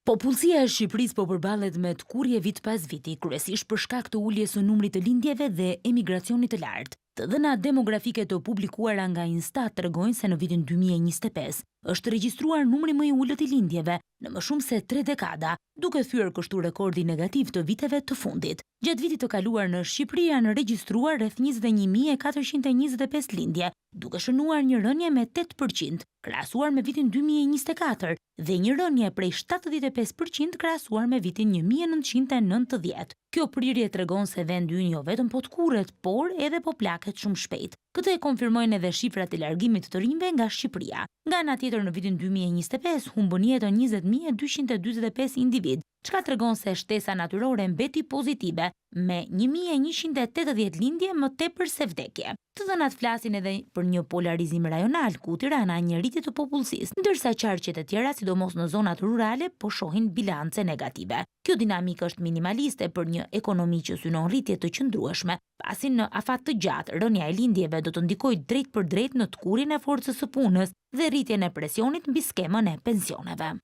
Popullsia e Shqipërisë po përballet me tkurrje vit pas viti, kryesisht për shkak të uljes së numrit të lindjeve dhe emigracionit të lartë. Të dhënat demografike të publikuara nga Instat tregojnë se në vitin 2025 është regjistruar numri më i ulët i lindjeve në më shumë se 3 dekada, duke thyer kështu rekordi negativ të viteve të fundit. Gjatë vitit të kaluar në Shqipëri janë regjistruar rreth 21.425 lindje, duke shënuar një rënje me 8%, krahasuar me vitin 2024, dhe një rënje prej 75% krahasuar me vitin 1990. Kjo prirje tregon se vendi ynë jo vetëm po tkurret, por edhe po plaket shumë shpejt. Këtë e konfirmojnë edhe shifrat e largimit të rinjve nga Shqipëria. Nga ana tjetër, në vitin 2025 humbën jetën 20.245 individ, çka tregon se shtesa natyrore mbeti pozitive, me 1.180 lindje më tepër se vdekje. Të dhënat flasin edhe për një polarizim rajonal, ku Tirana një rritje të popullsisë, ndërsa qarqet e tjera, sidomos në zonat rurale, po shohin bilance negative. Kjo dinamikë është minimaliste për një ekonomi që synon rritje të qëndrueshme, pasi në afat të gjatë rënja e lindjeve do të ndikojë drejt për drejt në tkurrjen e forcës së punës dhe rritjen e presionit mbi skemën e pensioneve.